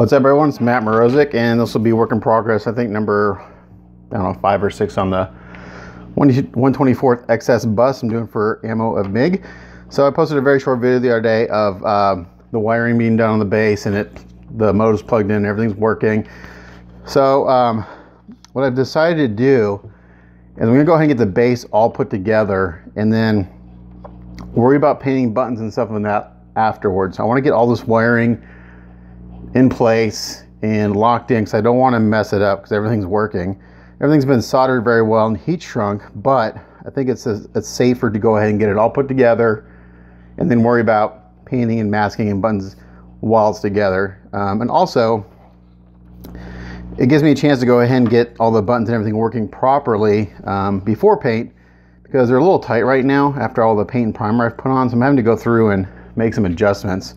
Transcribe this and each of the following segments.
What's up, everyone? It's Matt Morozic, and this will be work in progress. I think number, I don't know, 5 or 6 on the 1/24th XS bus I'm doing for Ammo of MIG. So I posted a very short video the other day of the wiring being done on the base, and the motor's plugged in, everything's working. So what I've decided to do is I'm gonna go ahead and get the base all put together, and then worry about painting buttons and stuff on that afterwards. I want to get all this wiring in place and locked in because I don't want to mess it up because everything's working. Everything's been soldered very well and heat shrunk, but I think it's safer to go ahead and get it all put together and then worry about painting and masking and buttons while it's together. And also, it gives me a chance to go ahead and get all the buttons and everything working properly before paint, because they're a little tight right now after all the paint and primer I've put on. So I'm having to go through and make some adjustments.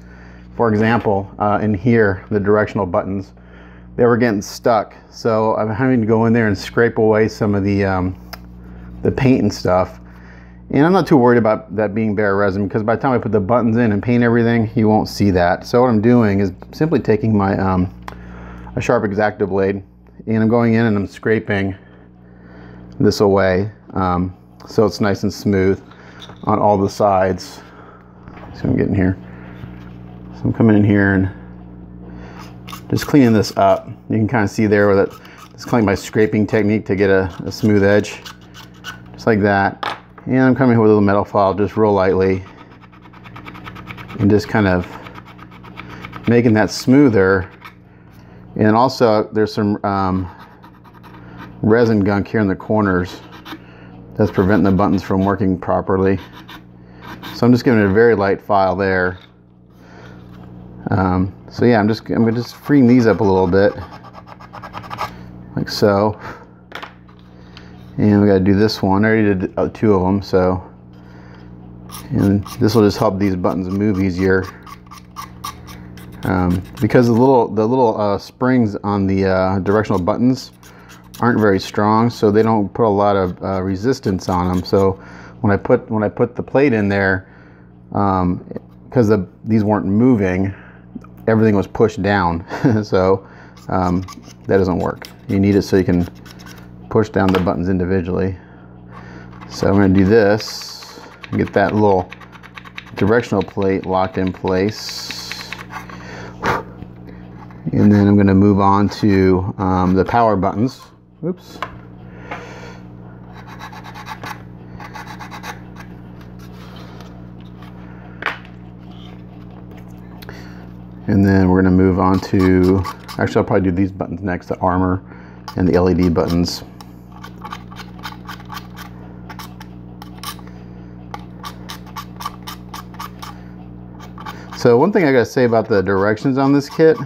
For example, in here, the directional buttons, they were getting stuck. So I'm having to go in there and scrape away some of the paint and stuff. And I'm not too worried about that being bare resin, because by the time I put the buttons in and paint everything, you won't see that. So what I'm doing is simply taking my a sharp X-Acto blade, and I'm going in and I'm scraping this away, so it's nice and smooth on all the sides. So I'm getting here. So I'm coming in here and just cleaning this up. You can kind of see there where it's kind of my scraping technique to get a smooth edge, just like that. And I'm coming here with a little metal file, just real lightly, and just kind of making that smoother. And also there's some resin gunk here in the corners that's preventing the buttons from working properly. So I'm just giving it a very light file there. So yeah, I'm just freeing these up a little bit, like so. And we got to do this one. I already did 2 of them, so. And this will just help these buttons move easier. Because the little springs on the directional buttons aren't very strong, so they don't put a lot of resistance on them. So when I put the plate in there, because these weren't moving, everything was pushed down. So that doesn't work. You need it so you can push down the buttons individually. So I'm going to do this and get that little directional plate locked in place. And then I'm going to move on to the power buttons. Oops. And then we're going to move on to, actually I'll probably do these buttons next, the armor and the LED buttons. So one thing I got to say about the directions on this kit,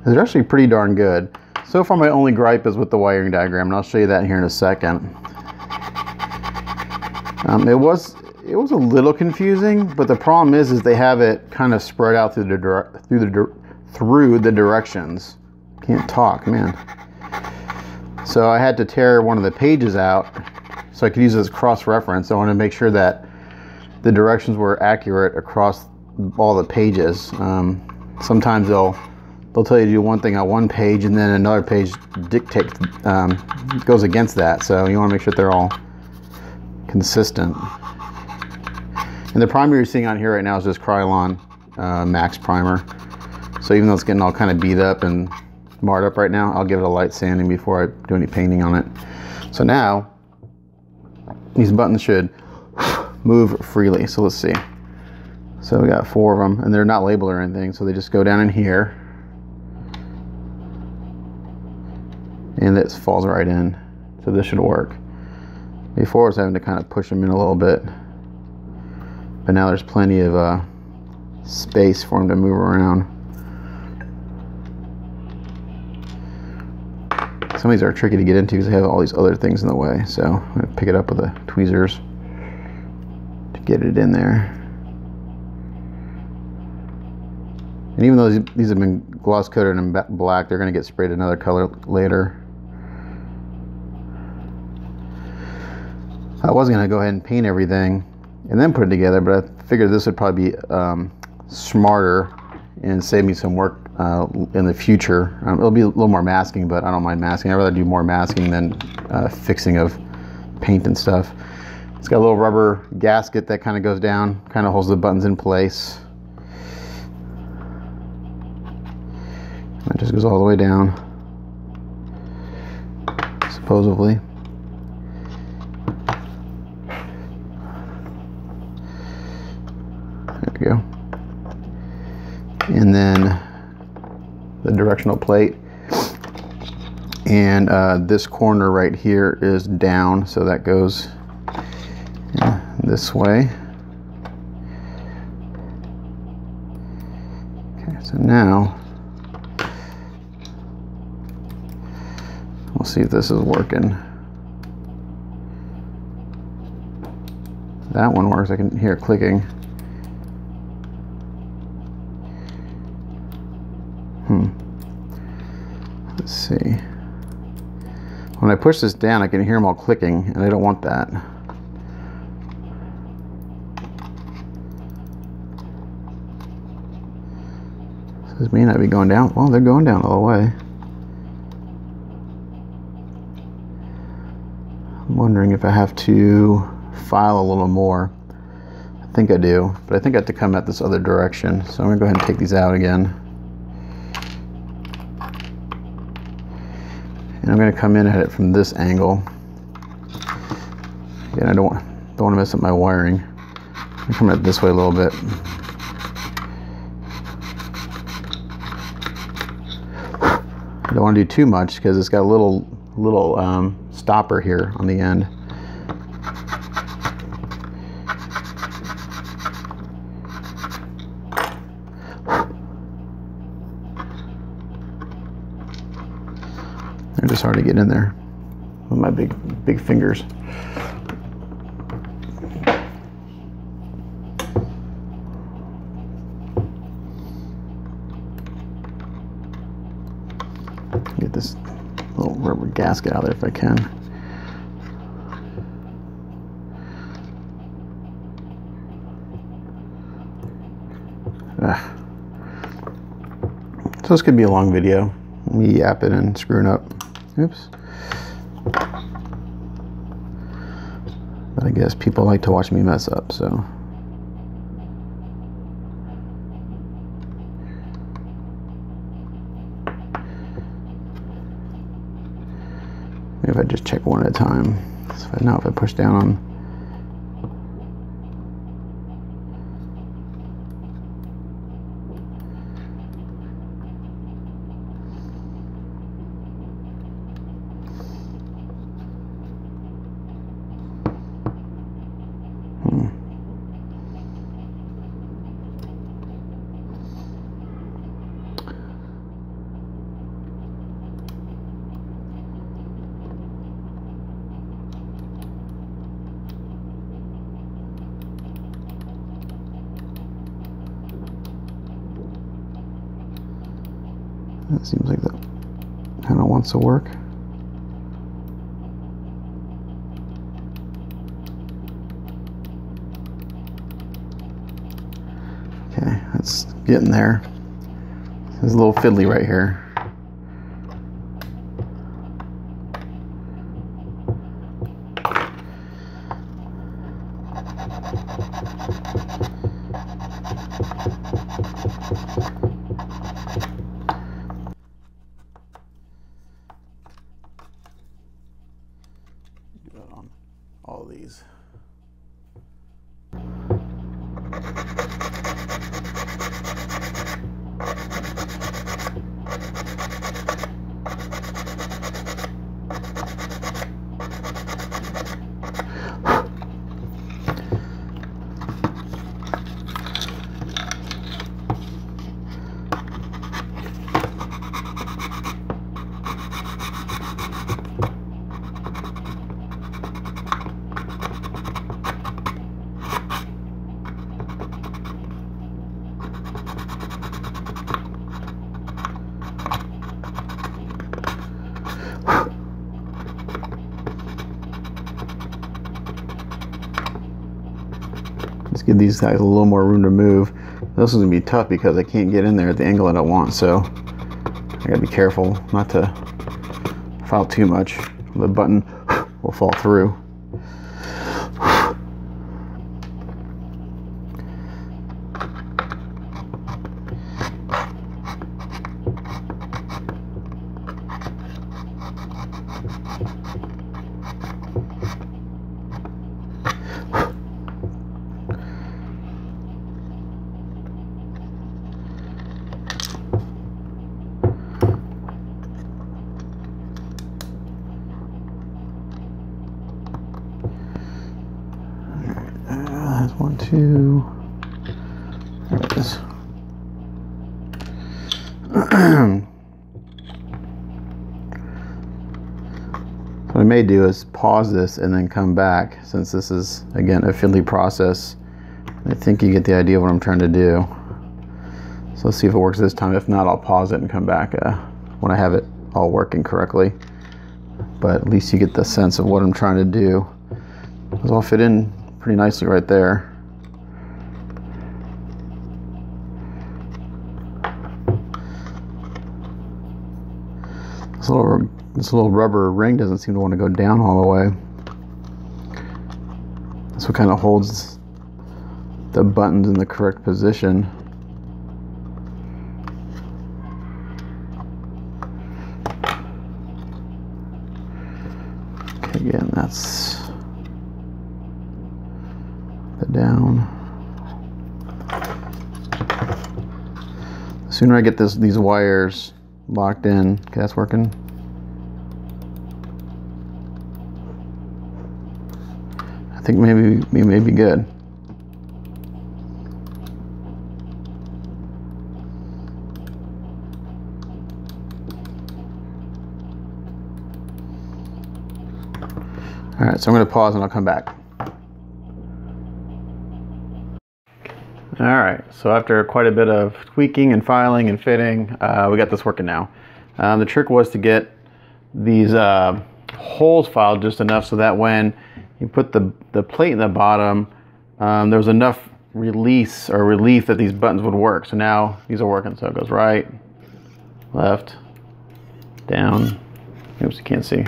they're actually pretty darn good. So far my only gripe is with the wiring diagram, and I'll show you that here in a second. It was a little confusing, but the problem is they have it kind of spread out through the directions. Can't talk, man. So I had to tear one of the pages out so I could use it as cross-reference. I want to make sure that the directions were accurate across all the pages. Sometimes they'll tell you to do one thing on one page, and then another page dictates goes against that. So you want to make sure they're all consistent. And the primer you're seeing on here right now is just Krylon Max primer. So even though it's getting all kind of beat up and marred up right now, I'll give it a light sanding before I do any painting on it. So now these buttons should move freely. So let's see. So we got 4 of them, and they're not labeled or anything, so they just go down in here. And this falls right in, so this should work. Before I was having to kind of push them in a little bit, but now there's plenty of space for them to move around. Some of these are tricky to get into because they have all these other things in the way, so I'm going to pick it up with the tweezers to get it in there. And even though these have been gloss coated in black, they're going to get sprayed another color later. I was going to go ahead and paint everything and then put it together, but I figured this would probably be smarter and save me some work in the future. It'll be a little more masking, but I don't mind masking. I'd rather do more masking than fixing of paint and stuff. It's got a little rubber gasket that kind of goes down, kind of holds the buttons in place. It just goes all the way down, supposedly. There we go. And then the directional plate. And this corner right here is down, so that goes this way. Okay, so now we'll see if this is working. That one works. I can hear it clicking. Let's see. When I push this down, I can hear them all clicking, and I don't want that. So this may not be going down. Well, they're going down all the way. I'm wondering if I have to file a little more. I think I do, but I think I have to come at this other direction. So I'm gonna go ahead and take these out again. And I'm going to come in at it from this angle. Again, I don't want to mess up my wiring. I'm coming at it this way a little bit. I don't want to do too much because it's got a little stopper here on the end. They're just hard to get in there with my big fingers. Get this little rubber gasket out of there if I can. So this could be a long video. Me yapping and screwing up. Oops. But I guess people like to watch me mess up, so. Maybe if I just check one at a time. So now if I push down on that seems like that kind of wants to work. Okay, that's getting there. There's a little fiddly right here. Do that on all these. Let's give these guys a little more room to move. This is gonna be tough because I can't get in there at the angle that I want, so I gotta be careful not to file too much. The button will fall through. That's 1, 2. There it is. What I may do is pause this and then come back, since this is, again, a fiddly process. I think you get the idea of what I'm trying to do. So let's see if it works this time. If not, I'll pause it and come back when I have it all working correctly. But at least you get the sense of what I'm trying to do. It's all fit in pretty nicely right there. This little rubber ring doesn't seem to want to go down all the way. That's what kind of holds the buttons in the correct position. Okay, again, that's the down. The sooner I get these wires locked in. Okay, that's working. I think maybe we may be good. All right, so I'm going to pause and I'll come back. All right, so after quite a bit of tweaking and filing and fitting, we got this working now. The trick was to get these holes filed just enough so that when you put the plate in the bottom, there was enough release or relief that these buttons would work. So now these are working. So it goes right, left, down. Oops, you can't see.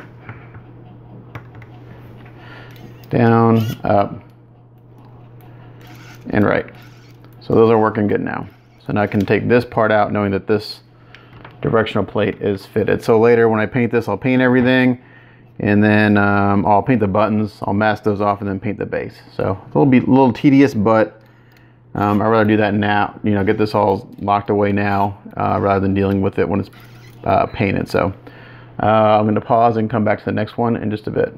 Down, up, and right. So those are working good now. So now I can take this part out knowing that this directional plate is fitted. So later when I paint this, I'll paint everything, and then I'll paint the buttons, I'll mask those off, and then paint the base. So it'll be a little tedious, but I'd rather do that now, you know, get this all locked away now rather than dealing with it when it's painted. So I'm going to pause and come back to the next one in just a bit.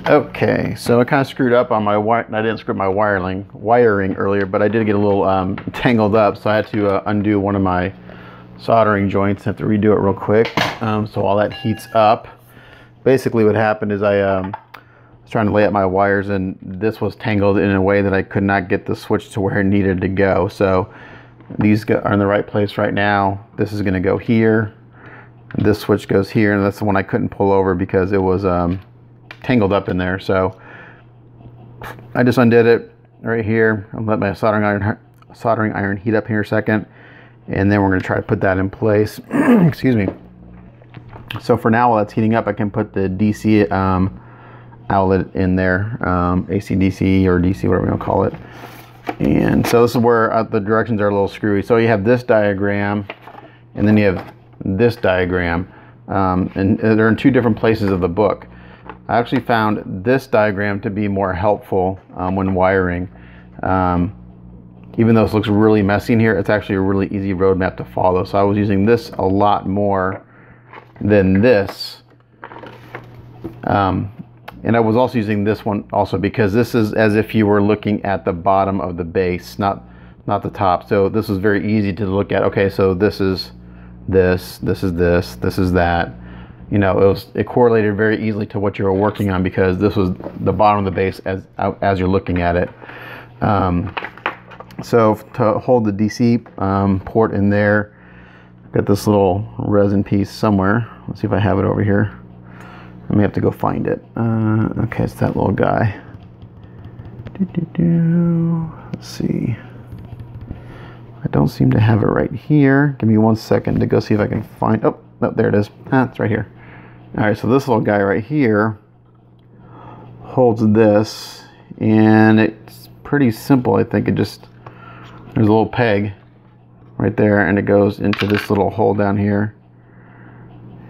Okay, so I kind of screwed up on my wire. I didn't screw up my wiring earlier, but I did get a little tangled up, so I had to undo one of my soldering joints. I have to redo it real quick. So while that heats up, basically what happened is I was trying to lay out my wires, and this was tangled in a way that I could not get the switch to where it needed to go. So these are in the right place right now. This is going to go here. This switch goes here, and that's the one I couldn't pull over because it was tangled up in there. So I just undid it right here. I'll let my soldering iron heat up here a second, and then we're going to try to put that in place. Excuse me. So for now, while that's heating up, I can put the DC outlet in there, AC DC or DC, whatever you want to call it. And so this is where the directions are a little screwy. So you have this diagram, and then you have this diagram, and they're in two different places of the book. I actually found this diagram to be more helpful when wiring. Even though this looks really messy in here, it's actually a really easy roadmap to follow. So I was using this a lot more than this. And I was also using this one also because this is as if you were looking at the bottom of the base, not the top. So this was very easy to look at. Okay, so this is this is this, this is that. You know, it correlated very easily to what you were working on because this was the bottom of the base as you're looking at it. So to hold the DC port in there, I've got this little resin piece somewhere. Let's see if I have it over here. I may have to go find it. Okay, it's that little guy. Let's Let's see. I don't seem to have it right here. Give me 1 second to go see if I can find. Oh, no, there it is. Ah, it's right here. All right, so this little guy right here holds this, and it's pretty simple. I think it just, there's a little peg right there, and it goes into this little hole down here.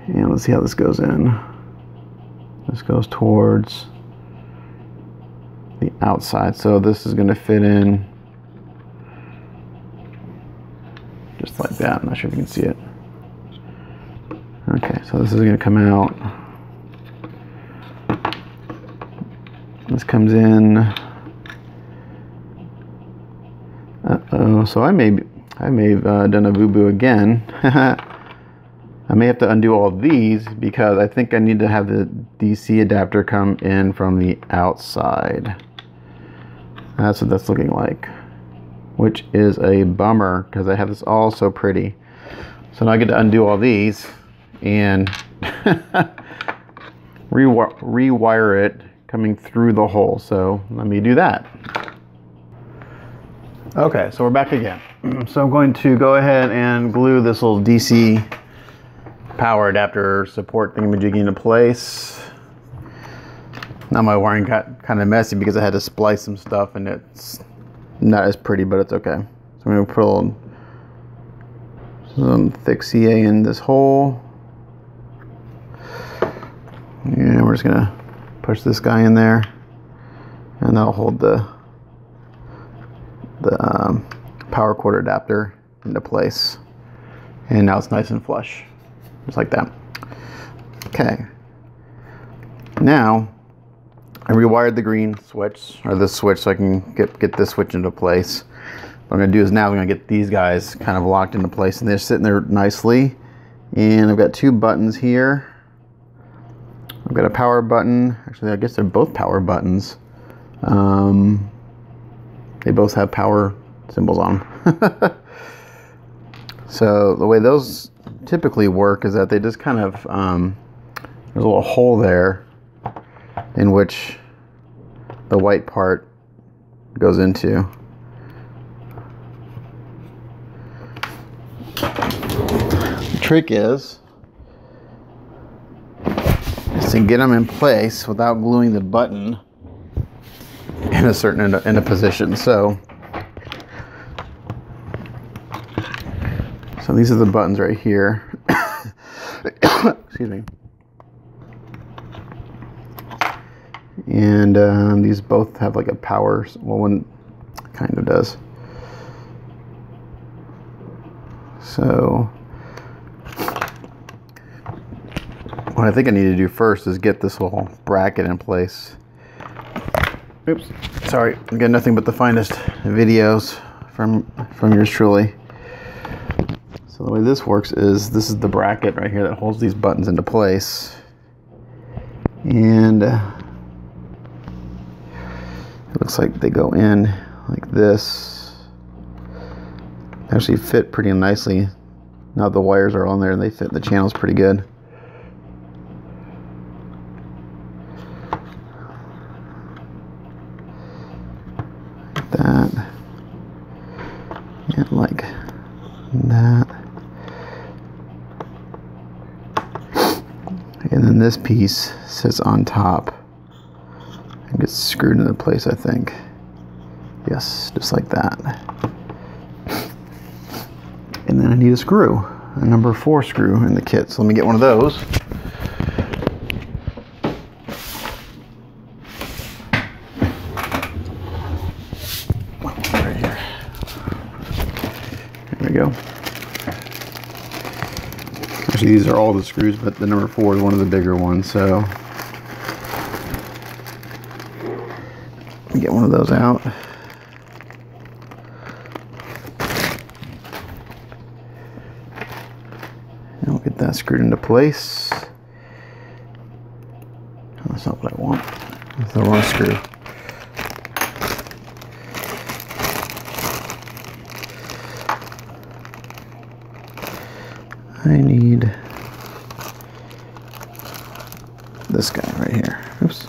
And let's see how this goes in. This goes towards the outside, so this is going to fit in just like that. I'm not sure if you can see it. Okay, so this is going to come out. This comes in. Uh-oh, so I may have done a boo-boo again. I may have to undo all of these because I think I need to have the DC adapter come in from the outside. That's what that's looking like, which is a bummer because I have this all so pretty. So now I get to undo all these and rewire it coming through the hole. So let me do that. Okay, so we're back again. So I'm going to go ahead and glue this little DC power adapter support thingamajiggy into place. Now my wiring got kind of messy because I had to splice some stuff, and it's not as pretty, but it's okay. So I'm going to put a little, some thick CA in this hole. And we're just going to push this guy in there, and that'll hold the power cord adapter into place. And now it's nice and flush. Just like that. Okay. Now, I rewired the green switch, or this switch, so I can get this switch into place. What I'm going to do is now I'm going to get these guys kind of locked into place, and they're sitting there nicely. And I've got two buttons here. I've got a power button. Actually, I guess they're both power buttons. They both have power symbols on them. So the way those typically work is that they just kind of, there's a little hole there in which the white part goes into. The trick is to get them in place without gluing the button in a certain in a position. So these are the buttons right here. Excuse me. And these both have like a power, well, one kind of does. So what I think I need to do first is get this little bracket in place. Oops, sorry, I got nothing but the finest videos from yours truly. So the way this works is this is the bracket right here that holds these buttons into place. And it looks like they go in like this. They actually fit pretty nicely. Now the wires are on there and they fit the channels pretty good. Like that. And like that. And then this piece sits on top and gets screwed into place, I think. Yes, just like that. And then I need a screw, a number 4 screw in the kit. So let me get one of those. Right here. There we go. Actually, these are all the screws, but the number 4 is one of the bigger ones, so get one of those out. And we'll get that screwed into place. Oh, that's not what I want. That's the wrong screw. I need this guy right here. Oops.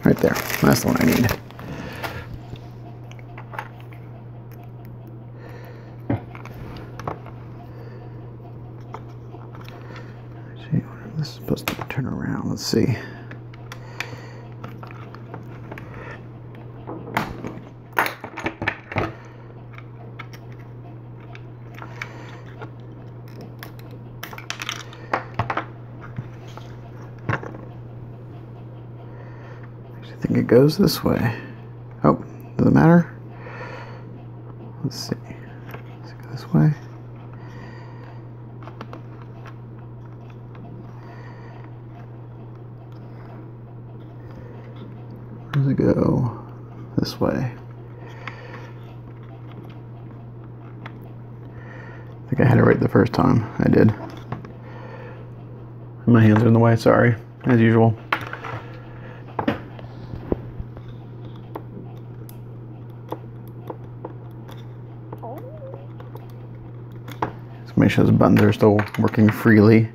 Right there. That's the one I need. This is supposed to turn around. Let's see. I think it goes this way. Oh, does it matter? Let's see. Does it go this way? Where does it go? This way. I think I had it right the first time. I did. My hands are in the way, sorry, as usual. Just make sure those buttons are still working freely.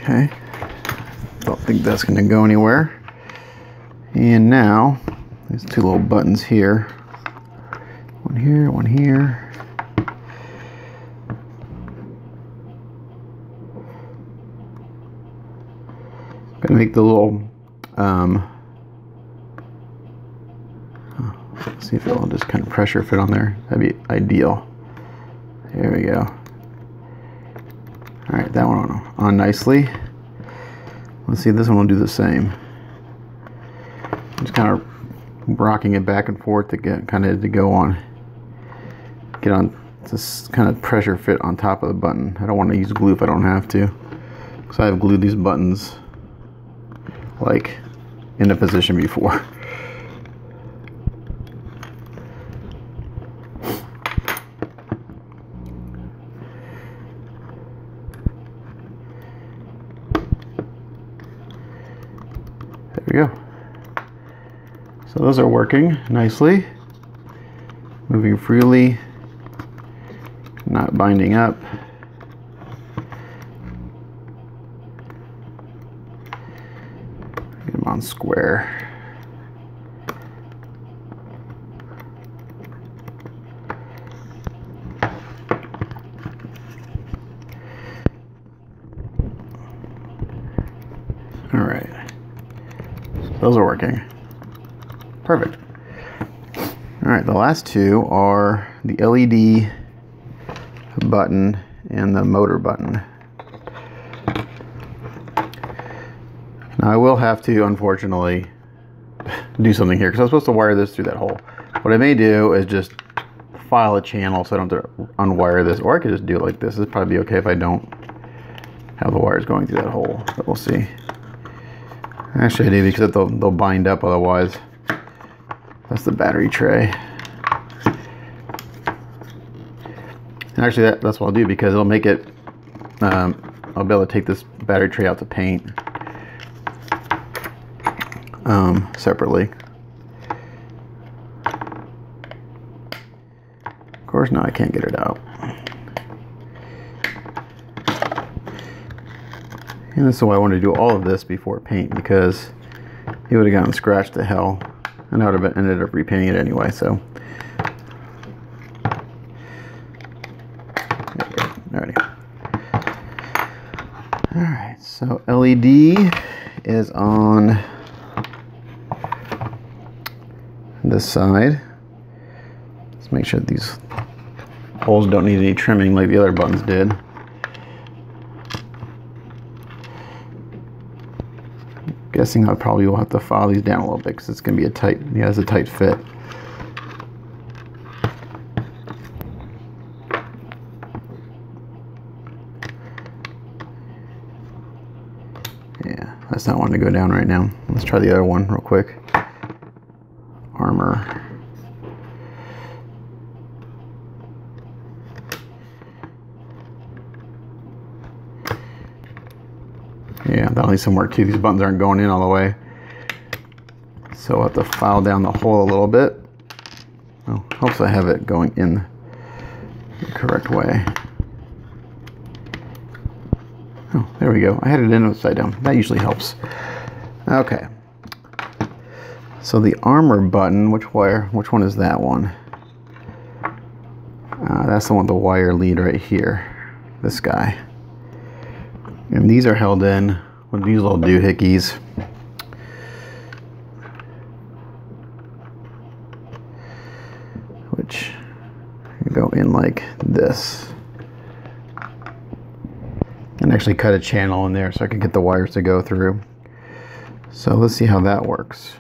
Okay, don't think that's going to go anywhere. And now, there's two little buttons here. One here, one here. Going to make the little, let's see if it'll just kind of pressure fit on there. That'd be ideal. There we go. Alright, that one on nicely. Let's see if this one will do the same. I'm just kind of rocking it back and forth to get to go on. Get on this kind of pressure fit on top of the button. I don't want to use glue if I don't have to, because I have glued these buttons like in a position before. There we go. So those are working nicely, moving freely, not binding up. Get them on square. All right. Those are working. Perfect. All right, the last two are the LED button and the motor button. Now I will have to, unfortunately, do something here because I was supposed to wire this through that hole. What I may do is just file a channel so I don't have to unwire this, or I could just do it like this. This would probably be okay if I don't have the wires going through that hole, but we'll see. Actually I do, because they'll bind up otherwise. That's the battery tray. And actually that's what I'll do, because it'll make it, I'll be able to take this battery tray out to paint separately. Of course now I can't get it out. And this is why I wanted to do all of this before paint, because it would have gotten scratched to hell, and I would have ended up repainting it anyway. So, alrighty. All right, so LED is on this side. Let's make sure that these holes don't need any trimming like the other buttons did. Guessing I probably will have to file these down a little bit because it's going to be a tight, it has a tight fit. Yeah, that's not wanting to go down right now. Let's try the other one real quick. Armor. Yeah, that'll need some work too. These buttons aren't going in all the way. So I'll have to file down the hole a little bit. Oh, helps I have it going in the correct way. Oh, there we go. I had it in upside down. That usually helps. Okay. So the armor button, which one is that one? That's the one with the wire lead right here. This guy. And these are held in with these little doohickeys. Which go in like this. And actually cut a channel in there so I can get the wires to go through. So let's see how that works.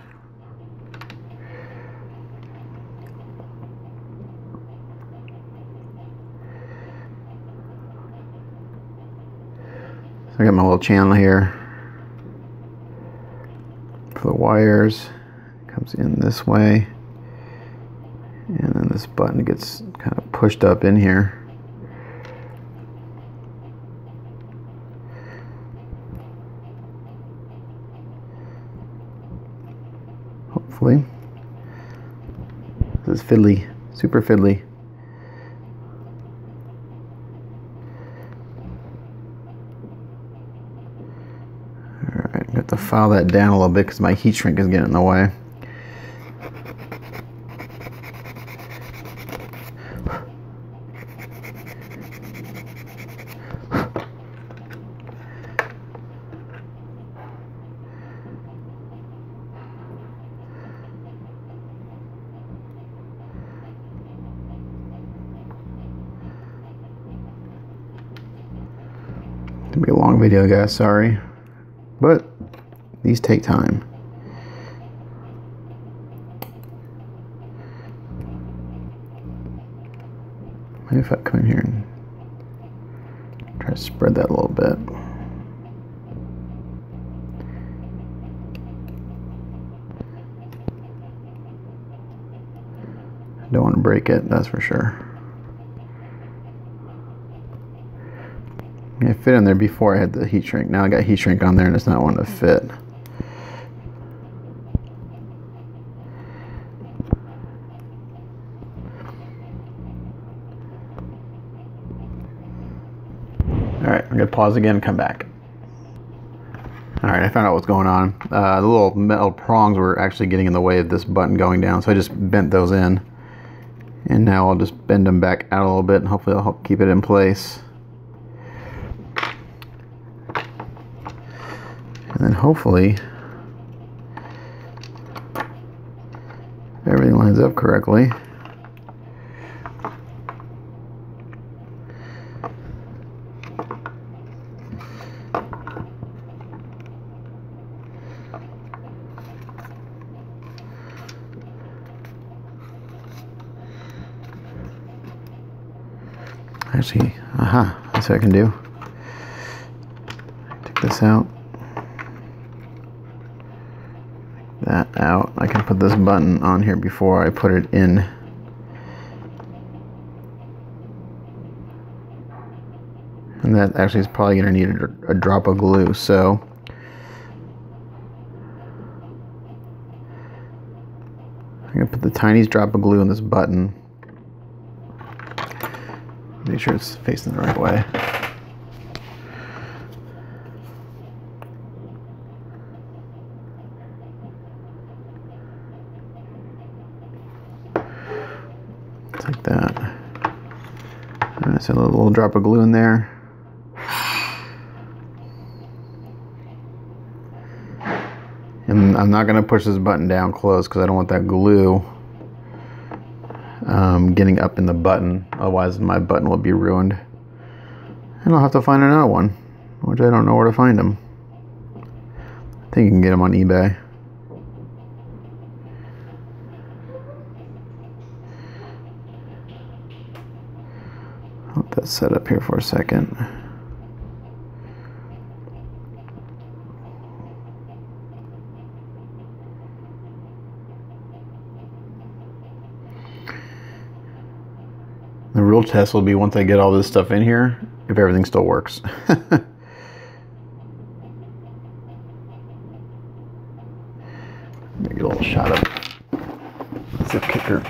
So I got my little channel here for the wires. It comes in this way. And then this button gets kind of pushed up in here. Hopefully. This is fiddly, super fiddly. Alright, I have to file that down a little bit because my heat shrink is getting in the way. It's gonna be a long video, guys, sorry. But these take time. Maybe if I come in here and try to spread that a little bit. I don't want to break it, that's for sure. It fit in there before I had the heat shrink. Now I got heat shrink on there and it's not wanting to fit. Alright, I'm going to pause again and come back. Alright, I found out what's going on. The little metal prongs were actually getting in the way of this button going down, so I just bent those in. And now I'll just bend them back out a little bit and hopefully it'll help keep it in place. And then hopefully everything lines up correctly. Actually, that's what I can do. Take this out. That out. I can put this button on here before I put it in. And that actually is probably going to need a drop of glue, so I'm going to put the tiniest drop of glue in this button. Make sure it's facing the right way. Like that. Alright, so a little drop of glue in there. And I'm not going to push this button down close because I don't want that glue getting up in the button. Otherwise my button will be ruined. And I'll have to find another one, which I don't know where to find them. I think you can get them on eBay. Let that set up here for a second. The real test will be once I get all this stuff in here, if everything still works. get a little shot of zip kicker.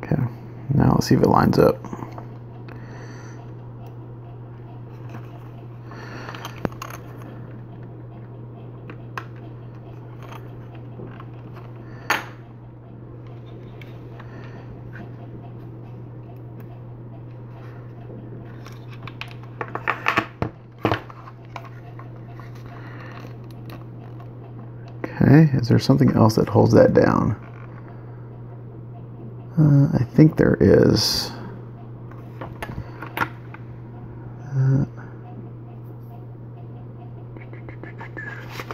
Okay, now let's see if it lines up. Okay, is there something else that holds that down? I think there is. I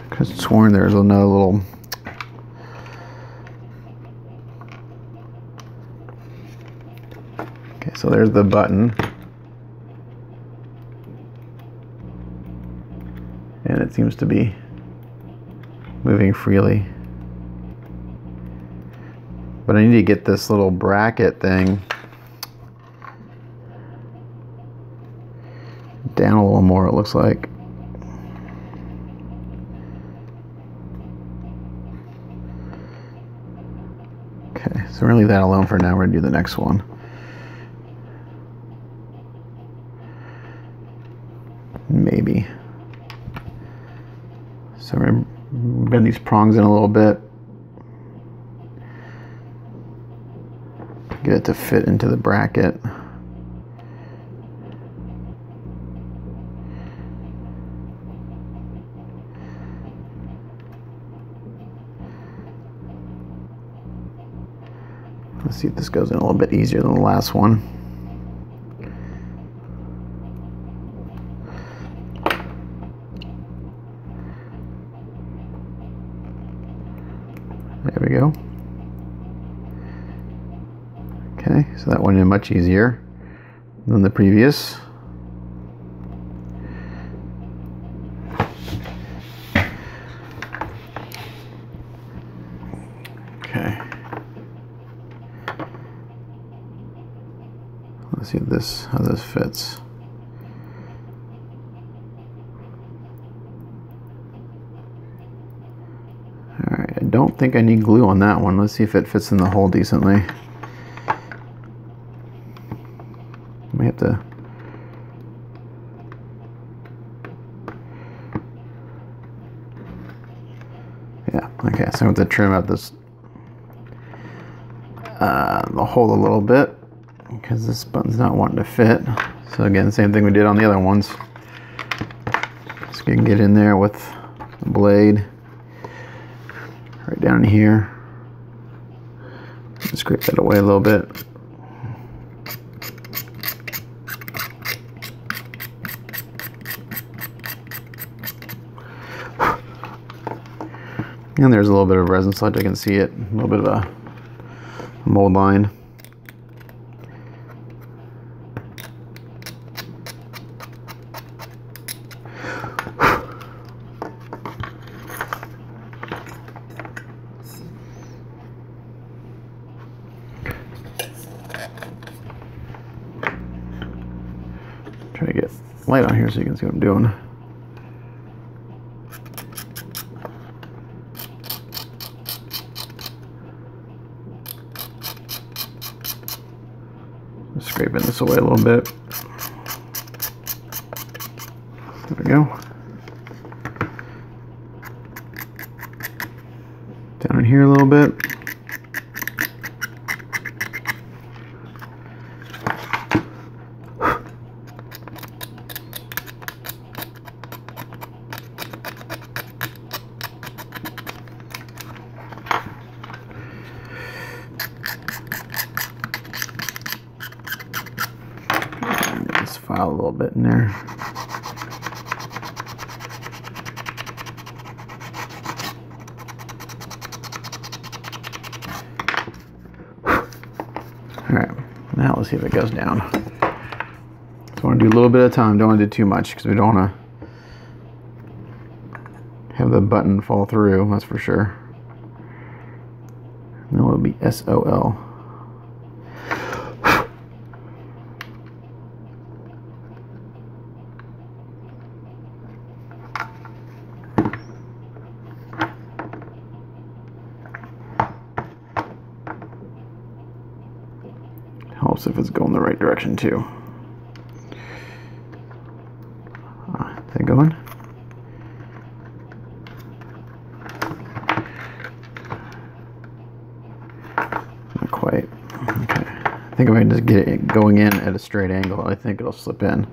could have sworn there's another little. Okay, so there's the button. And it seems to be moving freely. But I need to get this little bracket thing down a little more, it looks like. Okay, so we're gonna leave that alone for now. We're gonna do the next one. Maybe. So we're gonna bend these prongs in a little bit. Get it to fit into the bracket. Let's see if this goes in a little bit easier than the last one. There we go. Okay, so that went in much easier than the previous. Okay. Let's see how this fits. Alright, I don't think I need glue on that one. Let's see if it fits in the hole decently. We have to. Yeah, okay, so I have to trim out this the hole a little bit because this button's not wanting to fit. So again, same thing we did on the other ones. So you can get in there with the blade right down here. Just scrape that away a little bit. And there's a little bit of resin sludge, I can see it. A little bit of a mold line. Try to get light on here so you can see what I'm doing. Scraping this away a little bit. There we go. Down in here a little bit. File a little bit in there. Now let's see if it goes down. So I want to do a little bit at a time. Don't want to do too much because we don't want to have the button fall through. That's for sure. No, it'll be SOL. Helps if it's going the right direction too. Is it going? Not quite. Okay. I think if I can just get it going in at a straight angle, I think it'll slip in.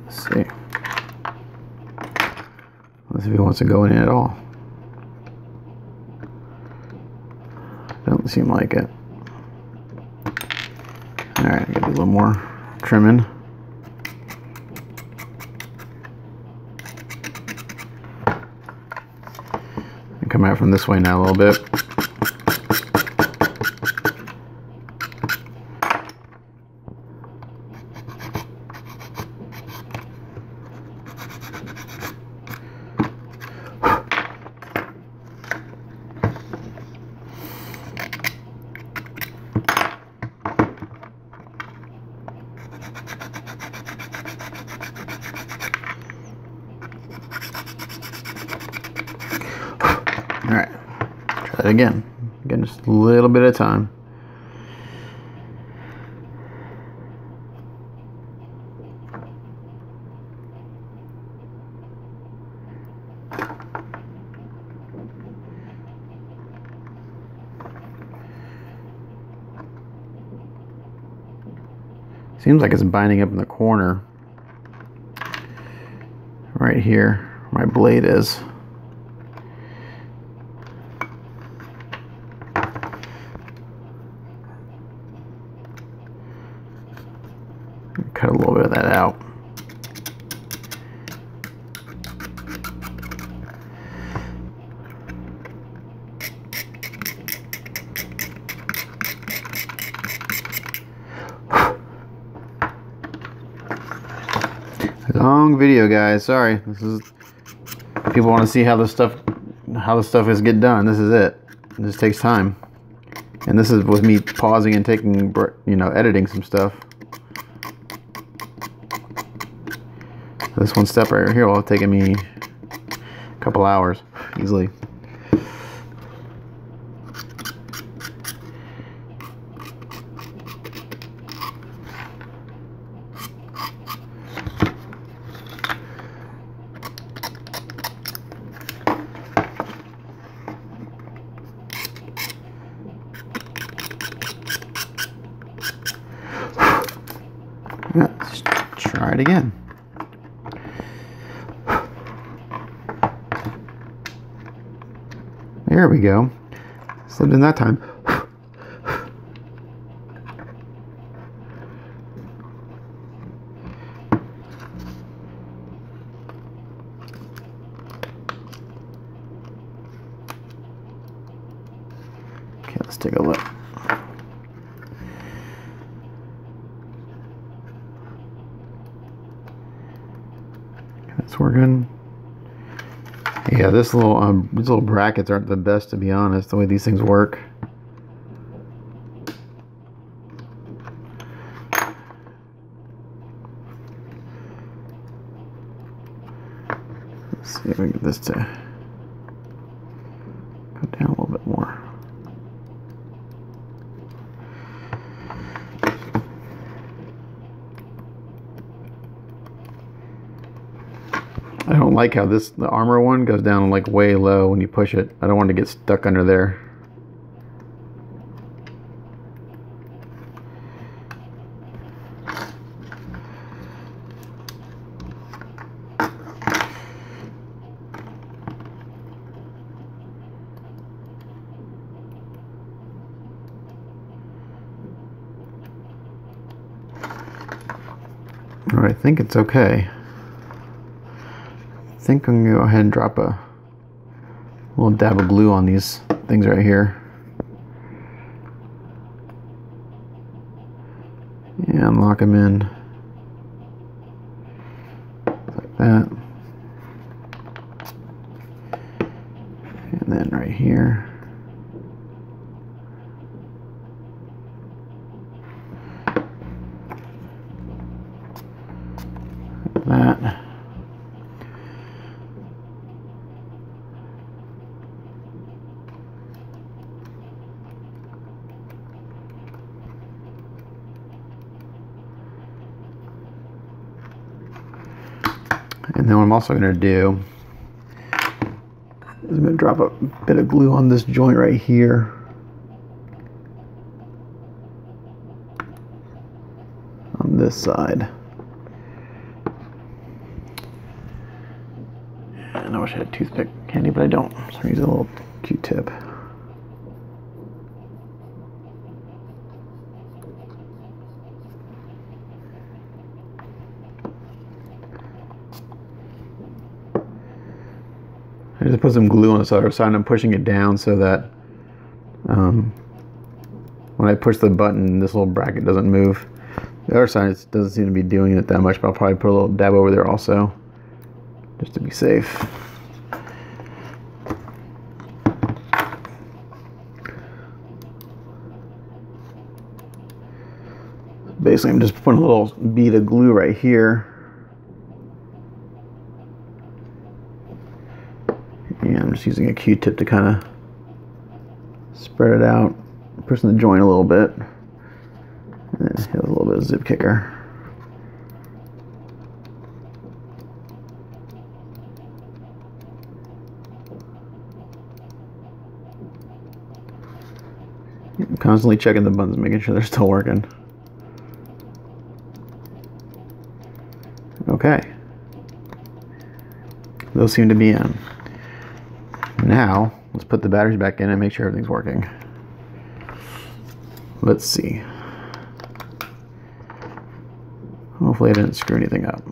Let's see. Let's see if he wants to go in at all. Doesn't seem like it. Alright, I gotta do a little more trimming. And come out from this way now a little bit. Alright, try that again. Again, just a little bit at a time. Seems like it's binding up in the corner right here where my blade is. Cut a little bit of that out. Long video, guys. Sorry. This is, people want to see how the stuff is get done. This is it. It just takes time. And this is with me pausing and taking, you know, editing some stuff. This one step right here will have taken me a couple hours easily. Let's try it again. There we go. Slipped in that time. Okay, let's take a look. That's working. Yeah, these little brackets aren't the best, to be honest, the way these things work. Let's see if we can get this to go down a little bit more. I don't like how the armor one goes down like way low when you push it. I don't want to get stuck under there. Alright, I think it's okay. I think I'm going to go ahead and drop a little dab of glue on these things right here. And lock them in. Like that. And then right here. Like that. And then what I'm also going to do is I'm going to drop a bit of glue on this joint right here. On this side. And I wish I had a toothpick handy, but I don't. So I'm using a little Q-tip. I just put some glue on the other side and I'm pushing it down so that when I push the button, this little bracket doesn't move. The other side doesn't seem to be doing it that much, but I'll probably put a little dab over there also, just to be safe. Basically, I'm just putting a little bead of glue right here. And I'm just using a Q-tip to kind of spread it out, pushing the joint a little bit, and then hit a little bit of zip kicker. I'm constantly checking the buttons, making sure they're still working. Okay. Those seem to be in. Now, let's put the batteries back in and make sure everything's working. Let's see. Hopefully I didn't screw anything up.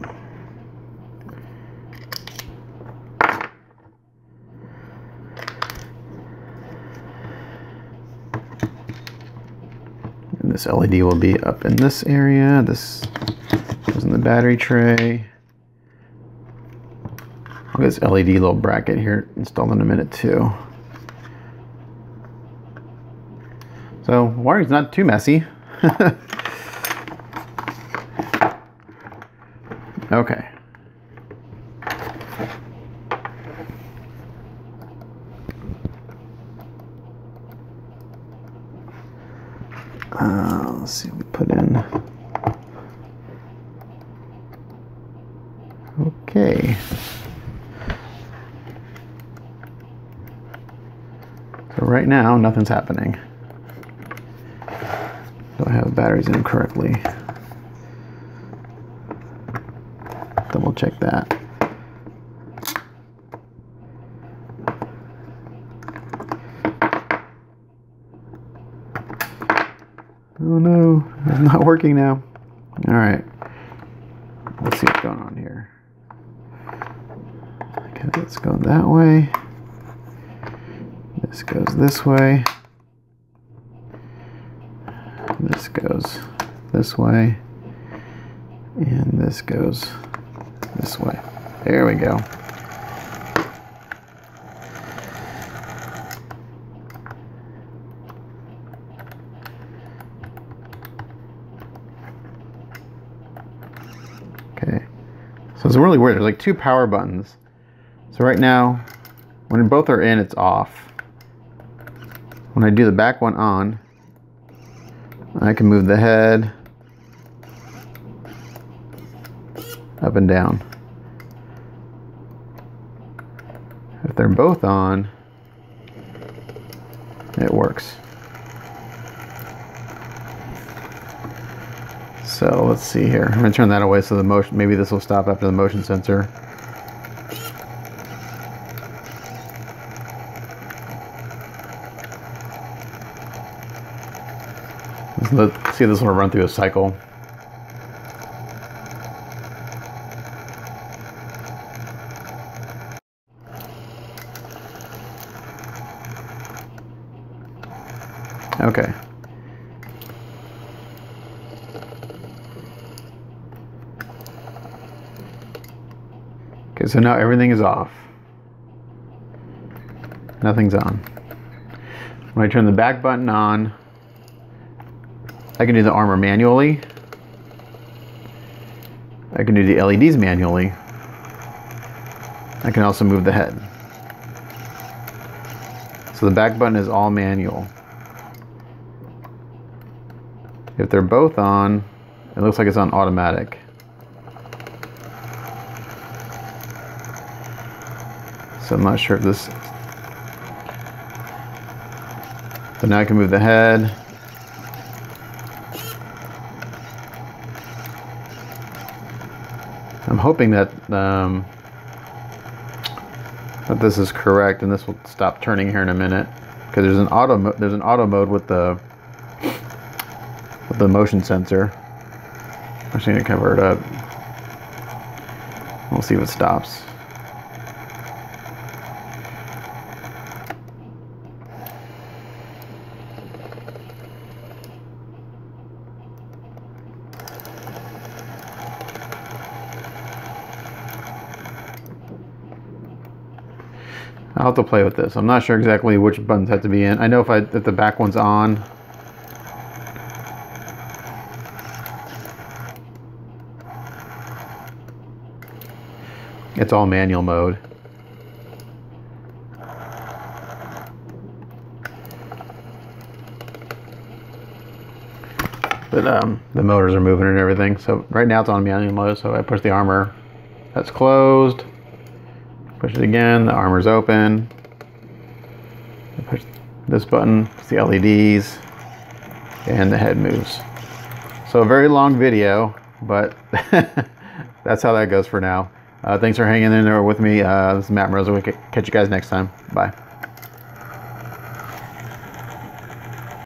And this LED will be up in this area. This goes in the battery tray. I'll get this LED little bracket here installed in a minute too. So wiring's not too messy. Okay. Let's see what we put in. Okay. So right now, nothing's happening. Do I have batteries in correctly? Double check that. Oh no, it's not working now. All right, let's see what's going on here. Okay, let's go that way. This goes this way. This goes this way. And this goes this way. There we go. Okay. So it's really weird. There's like two power buttons. So right now, when both are in, it's off. When I do the back one on, I can move the head up and down. If they're both on, it works. So let's see here. I'm going to turn that away so the motion, maybe this will stop after the motion sensor. Let's see if this will run through a cycle. Okay. Okay, so now everything is off. Nothing's on. When I turn the back button on, I can do the armor manually. I can do the LEDs manually. I can also move the head. So the back button is all manual. If they're both on, it looks like it's on automatic. So I'm not sure if this... So now I can move the head. I'm hoping that that this is correct, and this will stop turning here in a minute, because there's an auto mode with the motion sensor. I'm just going to cover it up. We'll see if it stops. I'll have to play with this. I'm not sure exactly which buttons have to be in. I know if the back one's on. It's all manual mode. But the motors are moving and everything. So right now it's on manual mode. So I push the armor. That's closed. Push it again, the armor's open. I push this button, it's the LEDs, and the head moves. So a very long video, but that's how that goes for now. Thanks for hanging in there with me. This is Matt Moroza. We'll catch you guys next time. Bye.